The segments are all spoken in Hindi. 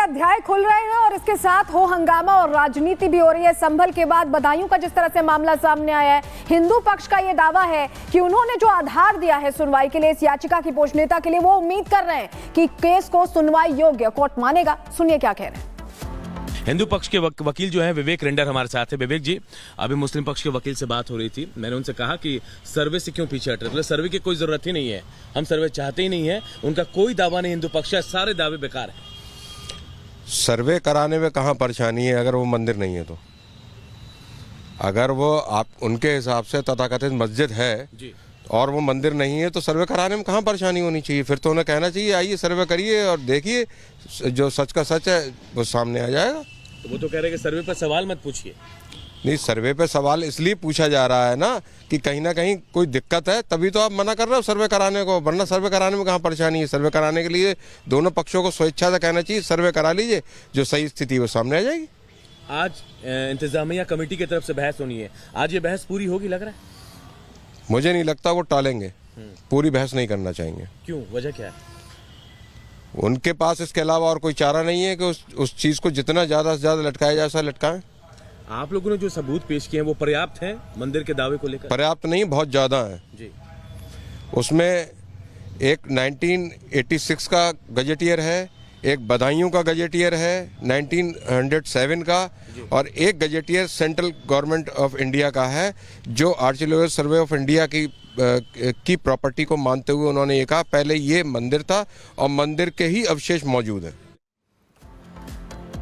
अध्याय खुल रहे हैं और इसके साथ हो हंगामा और राजनीति भी हो रही है। संभल के बाद बदायूं का जिस तरह से मामला सामने आया है, हिंदू पक्ष का यह दावा है कि उन्होंने जो आधार दिया है सुनवाई के लिए इस याचिका की पोषणीयता के लिए, वो उम्मीद कर रहे हैं कि केस को सुनवाई योग्य कोर्ट मानेगा। सुनिए क्या कह रहे हैं। हिंदू पक्ष के वकील जो हैं विवेक रेंडर हमारे साथ है। विवेक जी, अभी मुस्लिम पक्ष के वकील से बात हो रही थी, मैंने उनसे कहा कि सर्वे से क्यों पीछे हट रहे, सर्वे की कोई जरूरत ही नहीं है, हम सर्वे चाहते ही नहीं है, उनका कोई दावा नहीं हिंदू पक्ष का, सारे दावे बेकार है। सर्वे कराने में कहाँ परेशानी है अगर वो मंदिर नहीं है तो? अगर वो आप उनके हिसाब से तथाकथित मस्जिद है जी और वो मंदिर नहीं है तो सर्वे कराने में कहाँ परेशानी होनी चाहिए? फिर तो उन्हें कहना चाहिए आइए सर्वे करिए और देखिए, जो सच का सच है वो सामने आ जाएगा। तो वो तो कह रहे हैं कि सर्वे पर सवाल मत पूछिए। नहीं, सर्वे पे सवाल इसलिए पूछा जा रहा है ना कि कहीं ना कहीं कोई दिक्कत है, तभी तो आप मना कर रहे हो सर्वे कराने को, वरना सर्वे कराने में कहाँ परेशानी है? सर्वे कराने के लिए दोनों पक्षों को स्वेच्छा से कहना चाहिए सर्वे करा लीजिए, जो सही स्थिति वो सामने आ जाएगी। आज इंतजामिया कमेटी की तरफ से बहस होनी है, आज ये बहस पूरी होगी लग रहा है? मुझे नहीं लगता, वो टालेंगे, पूरी बहस नहीं करना चाहेंगे। क्यों, वजह क्या है? उनके पास इसके अलावा और कोई चारा नहीं है कि उस चीज को जितना ज्यादा से ज्यादा लटकाया जा सकता लटकाएं। आप लोगों ने जो सबूत पेश किए हैं वो पर्याप्त हैं मंदिर के दावे को लेकर? पर्याप्त नहीं, बहुत ज्यादा है जी। उसमें एक 1986 का गजेटियर है, एक बदायूं का गजेटियर है 1907 का, और एक gazetteer central government of India का है जो आर्कियोलॉजिकल सर्वे ऑफ इंडिया की प्रॉपर्टी को मानते हुए उन्होंने ये कहा पहले ये मंदिर था और मंदिर के ही अवशेष मौजूद है।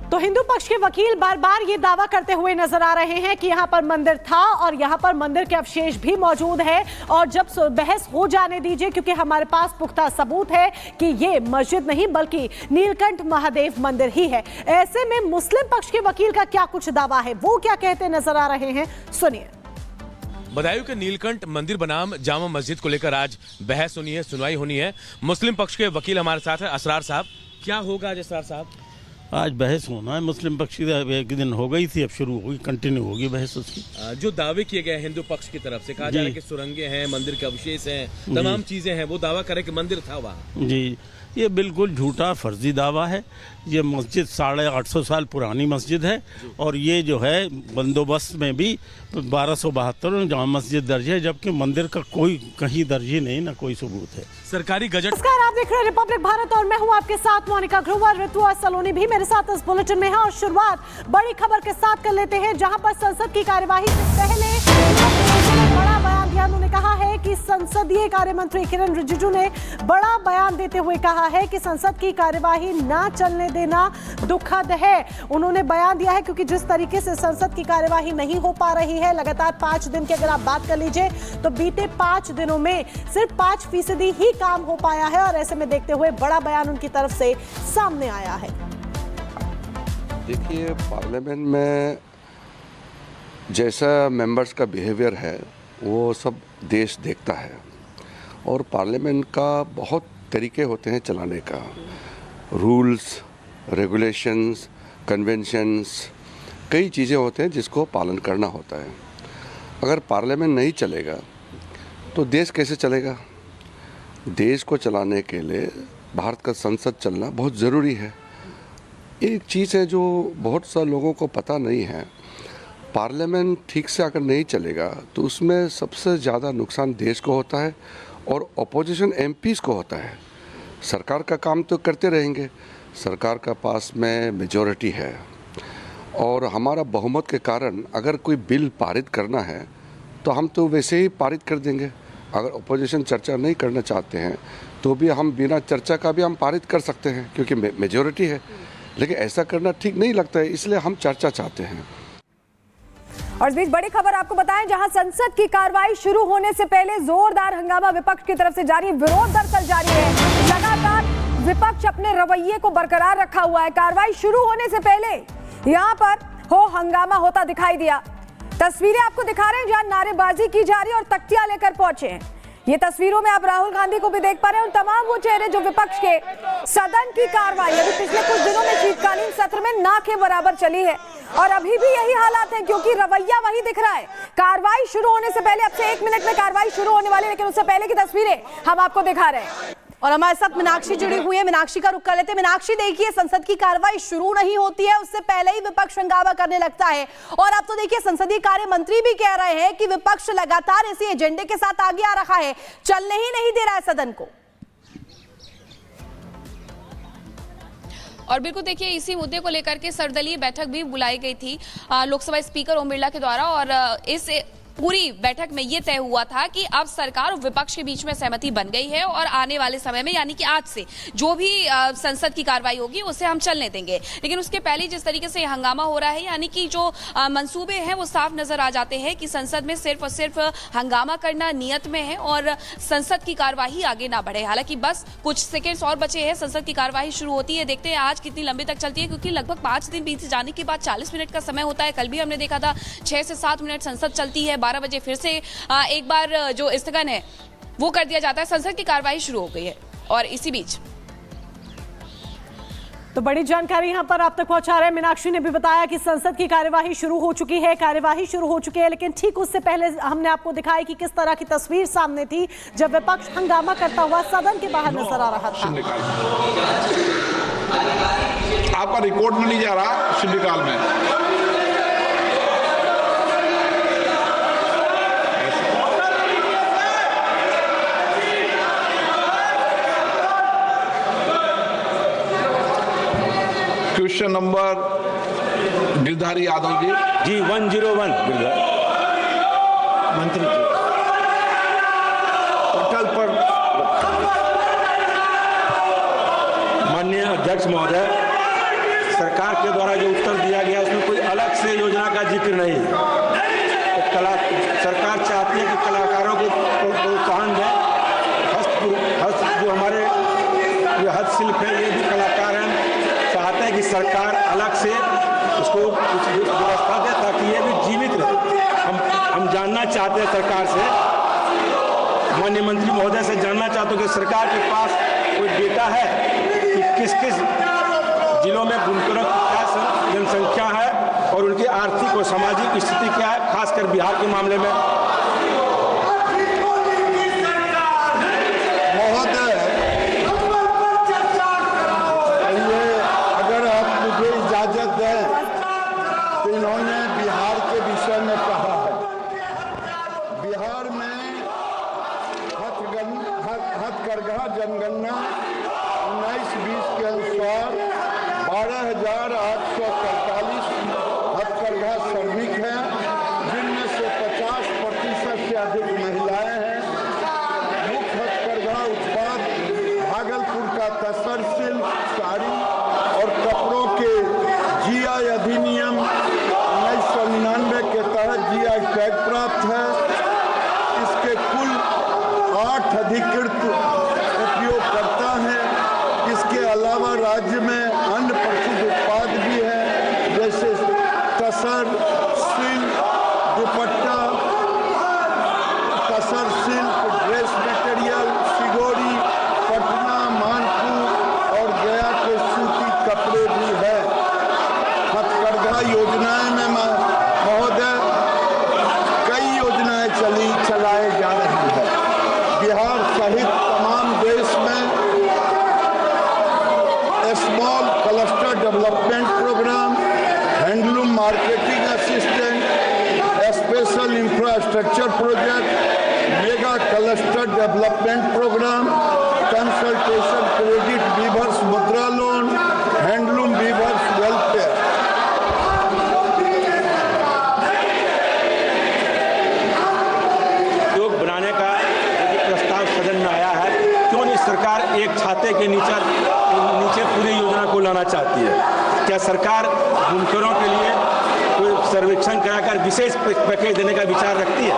तो हिंदू पक्ष के वकील बार बार ये दावा करते हुए नजर आ रहे हैं कि यहाँ पर मंदिर था और यहाँ पर मंदिर के अवशेष भी मौजूद है, और जब बहस हो जाने दीजिए क्योंकि हमारे पास पुख्ता सबूत है कि ये मस्जिद नहीं बल्कि नीलकंठ महादेव मंदिर ही है। ऐसे में मुस्लिम पक्ष के वकील का क्या कुछ दावा है, वो क्या कहते नजर आ रहे हैं, सुनिए। बदायूं के नीलकंठ मंदिर बनाम जामा मस्जिद को लेकर आज बहस होनी है, सुनवाई होनी है। मुस्लिम पक्ष के वकील हमारे साथ है असरार साहब। क्या होगा आज असरार साहब? आज बहस होना है, मुस्लिम पक्ष की एक दिन हो गई थी, अब शुरू होगी, कंटिन्यू होगी बहस उसकी। जो दावे किए गए हिंदू पक्ष की तरफ से कहा जा रहा है कि सुरंगें हैं, मंदिर के अवशेष हैं, तमाम चीजें हैं, वो दावा करे कि मंदिर था वहाँ। जी, ये बिल्कुल झूठा फर्जी दावा है। ये मस्जिद 850 साल पुरानी मस्जिद है और ये जो है बंदोबस्त में भी 1272 जामा मस्जिद दर्ज है, जबकि मंदिर का कोई कहीं दर्ज ही नहीं, ना कोई सबूत है। सरकारी गजट। नमस्कार, आप देख रहे हैं रिपब्लिक भारत और मैं हूं आपके साथ मोनिका ग्रोवर। ऋतु और सलोनी भी मेरे साथ इस बुलेटिन में है और शुरुआत बड़ी खबर के साथ कर लेते हैं, जहां पर संसद की कार्यवाही से पहले बड़ा बयान दिया। उन्होंने कहा है कि संसदीय कार्य मंत्री किरण रिजिजू ने बड़ा बयान देते हुए कहा है कि संसद की कार्यवाही ना चलने देना दुखद है। उन्होंने बयान दिया है क्योंकि जिस तरीके से संसद की कार्यवाही नहीं हो पा रही है, लगातार 5 दिन की अगर आप बात कर लीजिए तो बीते 5 दिनों में सिर्फ 5% ही काम हो पाया है, और ऐसे में देखते हुए बड़ा बयान उनकी तरफ से सामने आया है। देखिए, पार्लियामेंट में जैसा मेंबर्स का बिहेवियर है वो सब देश देखता है, और पार्लियामेंट का बहुत तरीके होते हैं चलाने का, रूल्स, रेगुलेशंस, कन्वेंशंस, कई चीज़ें होते हैं जिसको पालन करना होता है। अगर पार्लियामेंट नहीं चलेगा तो देश कैसे चलेगा? देश को चलाने के लिए भारत का संसद चलना बहुत ज़रूरी है। एक चीज़ है जो बहुत सा लोगों को पता नहीं है, पार्लियामेंट ठीक से अगर नहीं चलेगा तो उसमें सबसे ज़्यादा नुकसान देश को होता है और अपोजिशन एमपीज़ को होता है। सरकार का काम तो करते रहेंगे, सरकार का पास में मेजॉरिटी है और हमारा बहुमत के कारण अगर कोई बिल पारित करना है तो हम तो वैसे ही पारित कर देंगे। अगर अपोजिशन चर्चा नहीं करना चाहते हैं तो भी हम बिना चर्चा का भी हम पारित कर सकते हैं क्योंकि मेजॉरिटी है, लेकिन ऐसा करना ठीक नहीं लगता है, इसलिए हम चर्चा चाहते हैं। और इस बीच बड़ी खबर आपको बताएं, जहां संसद की कार्रवाई शुरू होने से पहले जोरदार हंगामा विपक्ष की तरफ से जारी है। विरोध दरअसल जारी है, लगातार विपक्ष अपने रवैये को बरकरार रखा हुआ है। कार्रवाई शुरू होने से पहले यहां पर हो हंगामा होता दिखाई दिया। तस्वीरें आपको दिखा रहे हैं जहां नारेबाजी की जा रही है और तख्तियां लेकर पहुंचे हैं। ये तस्वीरों में आप राहुल गांधी को भी देख पा रहे हैं, तमाम वो चेहरे जो विपक्ष के सदन की कार्रवाई अभी पिछले कुछ दिनों में शीतकालीन सत्र में ना के बराबर चली है और अभी भी यही हालात हैं क्योंकि रवैया वही दिख रहा है। कार्रवाई शुरू होने से पहले, अब से 1 मिनट में कार्रवाई शुरू होने वाली है, लेकिन उससे पहले की तस्वीरें हम आपको दिखा रहे हैं। और हमारे साथ मीनाक्षी जुड़ी हुई है, मीनाक्षी का रुख कर लेते हैं। मीनाक्षी, देखिए संसद की कार्रवाई शुरू नहीं होती है उससे पहले ही विपक्ष हंगामा करने लगता है, और अब तो देखिए संसदीय कार्य मंत्री भी कह रहे हैं कि विपक्ष लगातार इसी एजेंडे के साथ आगे आ रहा है, चलने ही नहीं दे रहा है सदन को। और बिल्कुल देखिए इसी मुद्दे को लेकर के सर्वदलीय बैठक भी बुलाई गई थी लोकसभा स्पीकर ओम बिरला के द्वारा, और इस पूरी बैठक में ये तय हुआ था कि अब सरकार और विपक्ष के बीच में सहमति बन गई है और आने वाले समय में यानी कि आज से जो भी संसद की कार्रवाई होगी उसे हम चलने देंगे। लेकिन उसके पहले जिस तरीके से हंगामा हो रहा है, यानी कि जो मंसूबे हैं वो साफ नजर आ जाते हैं कि संसद में सिर्फ और सिर्फ हंगामा करना नियत में है और संसद की कार्यवाही आगे ना बढ़े। हालांकि बस कुछ सेकेंड्स और बचे हैं, संसद की कार्यवाही शुरू होती है। देखते हैं आज कितनी लंबी तक चलती है, क्योंकि लगभग 5 दिन बीत जाने के बाद 40 मिनट का समय होता है। कल भी हमने देखा था 6 से 7 मिनट संसद चलती है, 12 बजे फिर से एक बार जो स्थगन है वो कर दिया जाता है। संसद की कार्रवाई शुरू हो गई है और इसी बीच तो बड़ी जानकारी यहां पर आप तक पहुंचा रहे हैं। मीनाक्षी ने भी बताया कि संसद की कार्यवाही शुरू हो चुकी है, लेकिन ठीक उससे पहले हमने आपको दिखाया कि किस तरह की तस्वीर सामने थी जब विपक्ष हंगामा करता हुआ सदन के बाहर नजर आ रहा था। आपका रिकॉर्ड में नहीं जा रहा शून्यकाल में। क्वेश्चन नंबर गिरधारी यादव जी 101 मंत्री जी पोर्टल पर माननीय अध्यक्ष महोदय, सरकार के द्वारा जो उत्तर दिया गया उसमें कोई अलग से योजना का जिक्र नहीं है। तो सरकार चाहती है कि कलाकारों को प्रोत्साहन दें, जो हमारे हस्तशिल्प है ये भी कलाकार हैं, चाहते हैं कि सरकार अलग से उसको कुछ व्यवस्था दे ताकि ये भी जीवित रहे। हम जानना चाहते हैं सरकार से, माननीय मंत्री महोदय से जानना चाहते हैं कि सरकार के पास कोई डेटा है कि किस किस जिलों में बुनकरों की क्या जनसंख्या है और उनकी आर्थिक और सामाजिक स्थिति क्या है, खासकर बिहार के मामले में। इन्होंने बिहार के विषय में कहा है, बिहार में हथकरघा जनगणना 19-20 के अनुसार 12,843 हथकरघा श्रमिक हैं, जिनमें से 50% से अधिक महिलाएं हैं। मुख्य हथकरघा उत्पाद भागलपुर का तसर सिल्क, साड़ी और कपड़ों के जीआई अधिनियम 1999 के तहत जीआई टैग प्राप्त है। इसके कुल 8 अधिकृत उपयोगकर्ता हैं। इसके अलावा राज्य में अन्य प्रसिद्ध उत्पाद भी हैं, जैसे tasar silk dupatta, tasar silk dress material, Sigori, Patna, Manpur और गया के सूती कपड़े भी है। हथकरघा योजनाएं में महोदय कई योजनाएं चलाई जा रही है। बिहार सहित तमाम देश में small cluster development programme, handloom marketing assistant, special infrastructure project, mega cluster development programme, consultation credit weavers Mudra loan, handloom weavers welfare. बनाने का प्रस्ताव सदन में आया है, क्यों नहीं सरकार एक छाते के नीचे पूरी योजना को लाना चाहती है? क्या सरकार बुनकरों के लिए कोई सर्वेक्षण कराकर विशेष पैकेज देने का विचार रखती है?